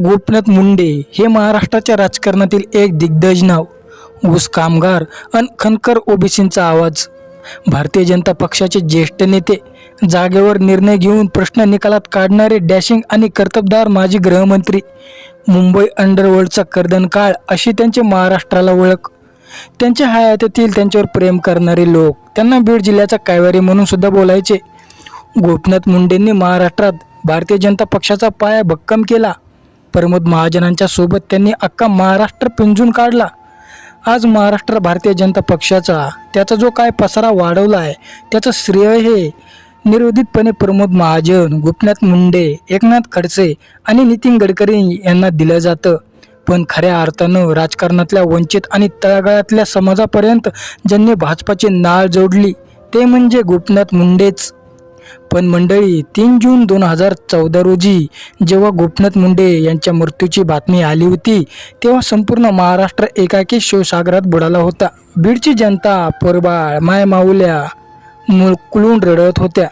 गोपीनाथ मुंडे हे महाराष्ट्राच्या राजकारणातील एक दिग्गज नाव. ऊस कामगार अन खनकर ओबीसींचा आवाज. भारतीय जनता पक्षाचे ज्येष्ठ नेते, जागेवर निर्णय घेऊन प्रश्न निकालात काढणारे डॅशिंग आणि कर्तबगार माजी गृहमंत्री. मुंबई अंडरवर्ल्डचा कर्दनकाळ अशी त्यांची महाराष्ट्राला ओळख. त्यांच्या हयातीतील त्यांच्यावर प्रेम करणारे लोक त्यांना बीड जिल्ह्याचा कायवारी म्हणून सुद्धा बोलायचे. गोपीनाथ मुंडेंनी महाराष्ट्रात भारतीय जनता पक्षाचा पाया भक्कम केला. प्रमोद महाजनांच्या सोबत त्यांनी अख्खा महाराष्ट्र पिंजून काढला. आज महाराष्ट्र भारतीय जनता पक्षाचा त्याचा जो काय पसारा वाढवला आहे त्याचं श्रेय हे निर्विवादपणे प्रमोद महाजन, गोपीनाथ मुंडे, एकनाथ खडसे आणि नितीन गडकरी यांना दिलं जातं. पण खऱ्या अर्थानं राजकारणातल्या वंचित आणि तळागाळातल्या समाजापर्यंत ज्यांनी भाजपाची नाळ जोडली ते म्हणजे गोपीनाथ मुंडेच. पण मंडळी, 3 जून 2014 रोजी जेव्हा गोपीनाथ मुंडे यांच्या मृत्यूची बातमी आली होती तेव्हा संपूर्ण महाराष्ट्र एकाकी शोकसागरात बुडाला होता. बीडची जनता, पोरबाळ, मायमाऊल्या मुलकुळून रडत होत्या.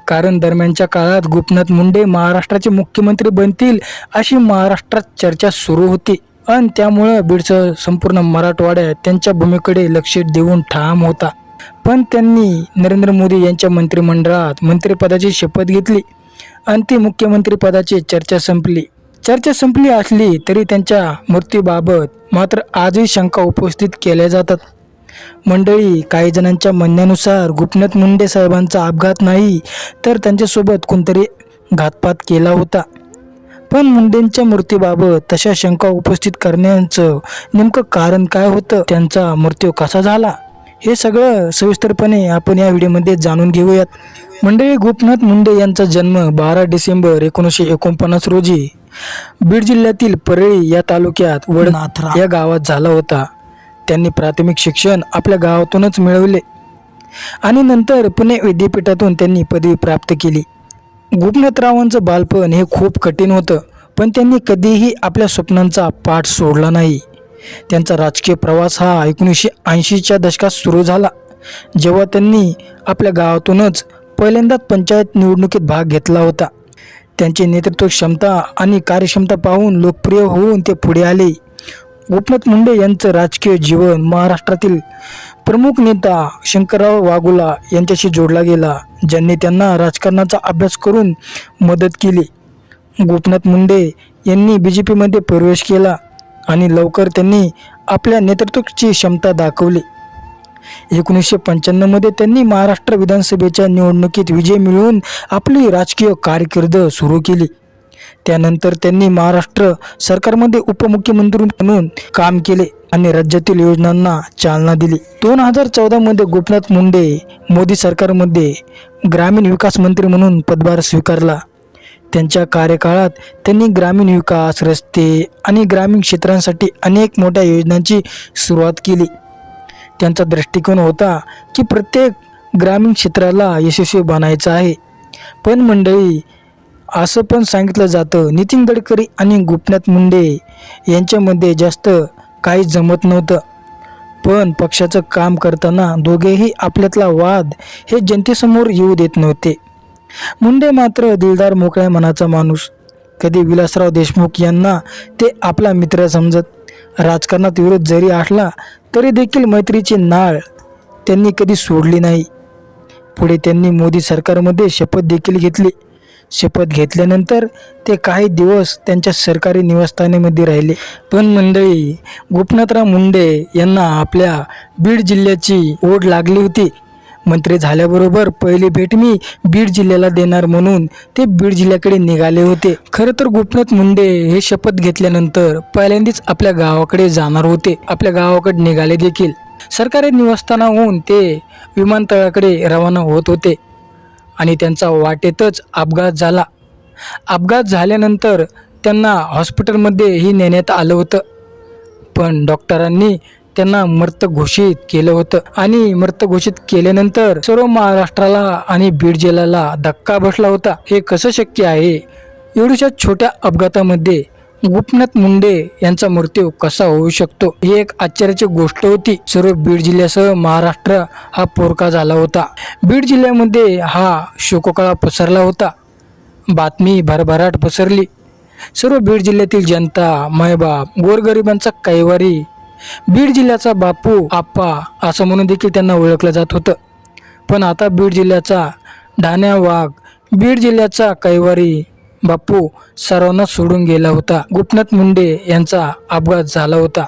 कारण दरम्यानच्या काळात गोपीनाथ मुंडे महाराष्ट्राचे मुख्यमंत्री बनतील अशी महाराष्ट्रात चर्चा सुरू होती. आणि त्यामुळं बीडचं संपूर्ण मराठवाडा त्यांच्या भूमीकडे लक्ष देऊन ठाम होता. पण त्यांनी नरेंद्र मोदी यांच्या मंत्रिमंडळात मंत्रिपदाची शपथ घेतली आणि ती मुख्यमंत्रीपदाची चर्चा संपली असली तरी त्यांच्या मृत्यूबाबत मात्र आजही शंका उपस्थित केल्या जातात. मंडळी, काही जणांच्या म्हणण्यानुसार गोपीनाथ मुंडे साहेबांचा अपघात नाही तर त्यांच्यासोबत कोणतरी घातपात केला होता. पण मुंडेंच्या मृत्यूबाबत तशा शंका उपस्थित करण्याचं नेमकं कारण काय होतं, त्यांचा मृत्यू कसा झाला, हे सगळं सविस्तरपणे आपण या व्हिडिओमध्ये जाणून घेऊयात. मंडळी, गोपीनाथ मुंडे यांचा जन्म 12 डिसेंबर 1949 रोजी बीड जिल्ह्यातील परळी या तालुक्यात वडनाथरा या गावात झाला होता. त्यांनी प्राथमिक शिक्षण आपल्या गावातूनच मिळवले आणि नंतर पुणे विद्यापीठातून त्यांनी पदवी प्राप्त केली. गोपीनाथरावांचं बालपण हे खूप कठीण होतं, पण त्यांनी कधीही आपल्या स्वप्नांचा पाठ सोडला नाही. त्यांचा राजकीय प्रवास हा 1980च्या दशकात सुरू झाला, जेव्हा त्यांनी आपल्या गावातूनच पहिल्यांदाच पंचायत निवडणुकीत भाग घेतला होता. त्यांची नेतृत्व क्षमता आणि कार्यक्षमता पाहून लोकप्रिय होऊन ते पुढे आले. गोपीनाथ मुंडे यांचं राजकीय जीवन महाराष्ट्रातील प्रमुख नेता शंकरराव वाघुला यांच्याशी जोडला गेला, ज्यांनी त्यांना राजकारणाचा अभ्यास करून मदत केली. गोपीनाथ मुंडे यांनी BJPमध्ये प्रवेश केला आणि लवकर त्यांनी आपल्या नेतृत्वाची क्षमता दाखवली. 1995 त्यांनी महाराष्ट्र विधानसभेच्या निवडणुकीत विजय मिळवून आपली राजकीय कारकीर्द सुरू केली. त्यानंतर त्यांनी महाराष्ट्र सरकारमध्ये उपमुख्यमंत्री म्हणून काम केले आणि राज्यातील योजनांना चालना दिली. 2014 गोपीनाथ मुंडे मोदी सरकारमध्ये ग्रामीण विकास मंत्री म्हणून पदभार स्वीकारला. त्यांच्या कार्यकाळात त्यांनी ग्रामीण विकास, रस्ते आणि ग्रामीण क्षेत्रांसाठी अनेक मोठ्या योजनांची सुरुवात केली. त्यांचा दृष्टिकोन होता की प्रत्येक ग्रामीण क्षेत्राला यशस्वी बनायचं आहे. पण मंडळी, असं पण सांगितलं जातं नितीन गडकरी आणि गोपीनाथ मुंडे यांच्यामध्ये जास्त काही जमत नव्हतं. पण पक्षाचं काम करताना दोघेही आपल्यातला वाद हे जनतेसमोर येऊ देत नव्हते. मुंडे मात्र दिलदार, मोकळ्या मनाचा माणूस. कधी विलासराव देशमुख यांना ते आपला मित्र समजत. राजकारणात विरोध जरी असला तरी देखील मैत्रीची नाळ त्यांनी कधी सोडली नाही. पुढे त्यांनी मोदी सरकारमध्ये शपथ देखील घेतली. शपथ घेतल्यानंतर ते काही दिवस त्यांच्या सरकारी निवासस्थानामध्ये राहिले. पण मंडळी, गोपीनाथराव मुंडे यांना आपल्या बीड जिल्ह्याची ओढ लागली होती. मंत्री झाल्याबरोबर पहिली भेट मी बीड जिल्ह्याला देणार म्हणून ते बीड जिल्ह्याकडे निघाले होते. खरं तर गोपीनाथ मुंडे हे शपथ घेतल्यानंतर पहिल्यांदाच आपल्या गावाकडे जाणार होते. आपल्या गावाकडे निघाले देखील. सरकारी निवासस्थानाहून ते विमानतळाकडे रवाना होत होते आणि त्यांचा वाटेतच अपघात झाला. अपघात झाल्यानंतर त्यांना हॉस्पिटलमध्येही नेण्यात आलं होतं, पण डॉक्टरांनी त्यांना मृत घोषित केलं होतं. आणि मृत घोषित केल्यानंतर सर्व महाराष्ट्राला आणि बीड जिल्ह्याला धक्का बसला होता. हे कसं शक्य आहे? एवढ्याशा छोट्या अपघातामध्ये गोपीनाथ मुंडे यांचा मृत्यू कसा होऊ शकतो, ही एक आश्चर्याची गोष्ट होती. सर्व बीड जिल्ह्यासह महाराष्ट्र हा पोरका झाला होता. बीड जिल्ह्यामध्ये हा शोककळा पसरला होता. बातमी भरभराट पसरली. सर्व बीड जिल्ह्यातील जनता, मायबाप, गोरगरिबांचा कैवारी, बीड जिल्ह्याचा बापू आप्पा असं म्हणून देखील त्यांना ओळखलं जात होतं. पण आता बीड जिल्ह्याचा ढाण्या वाघ, बीड जिल्ह्याचा कैवारी बापू सर्वांना सोडून गेला होता. गोपीनाथ मुंडे यांचा अपघात झाला होता.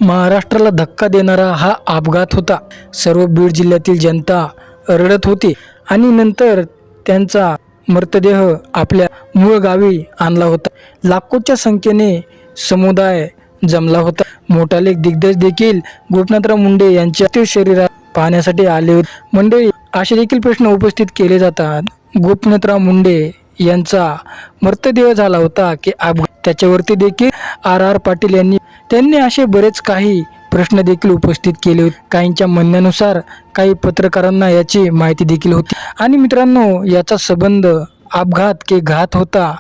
महाराष्ट्राला धक्का देणारा हा अपघात होता. सर्व बीड जिल्ह्यातील जनता रडत होती आणि नंतर त्यांचा मृतदेह आपल्या मूळ गावी आणला होता. लाखोच्या संख्येने समुदाय जमला होता. मोठाले दिग्गज देखील गोपीनाथराव मुंडे यांच्या शरीरात पाहण्यासाठी आले होते. मंडळी, असे देखील प्रश्न उपस्थित केले जातात, गोपीनाथराव मुंडे यांचा मृतदेह झाला होता की अपघात? त्याच्यावरती देखील आर पाटील त्यांनी असे बरेच काही प्रश्न देखील उपस्थित केले होते. काहींच्या म्हणण्यानुसार काही पत्रकारांना याची माहिती देखील होती. आणि मित्रांनो, याचा संबंध अपघात की घात होता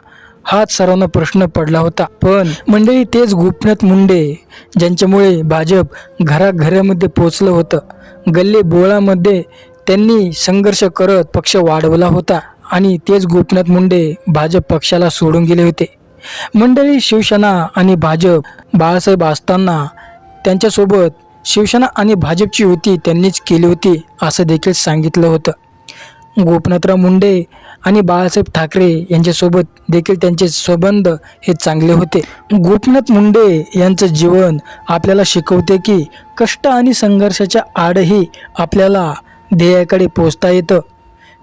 हाच सर्वांना प्रश्न पडला होता. पण मंडळी, तेच गोपीनाथ मुंडे ज्यांच्यामुळे भाजप घराघरामध्ये पोचलं होतं. गल्ली बोळामध्ये त्यांनी संघर्ष करत पक्ष वाढवला होता आणि तेच गोपीनाथ मुंडे भाजप पक्षाला सोडून गेले होते. मंडळी, शिवसेना आणि भाजप बाळासाहेब असताना त्यांच्यासोबत शिवसेना आणि भाजपची युती त्यांनीच केली होती असं देखील सांगितलं होतं. गोपीनाथराव मुंडे आणि बाळासाहेब ठाकरे यांच्यासोबत देखील त्यांचे संबंध हे चांगले होते. गोपीनाथ मुंडे यांचं जीवन आपल्याला शिकवते की कष्ट आणि संघर्षाच्या आडही आपल्याला ध्येयाकडे पोहोचता येतं.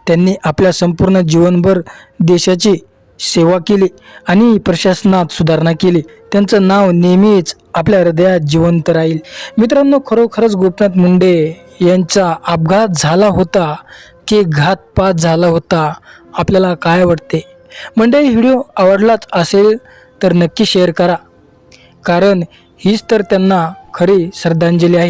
त्यांनी आपल्या संपूर्ण जीवनभर देशाची सेवा केली आणि प्रशासनात सुधारणा केली. त्यांचं नाव नेहमीच आपल्या हृदयात जिवंत राहील. मित्रांनो, खरोखरच गोपीनाथ मुंडे यांचा अपघात झाला होता की घातपात झाला होता? आपल्याला काय वाटते? मंडळी, व्हिडिओ आवडलाच असेल तर नक्की शेअर करा, कारण हीच तर त्यांना खरी श्रद्धांजली आहे.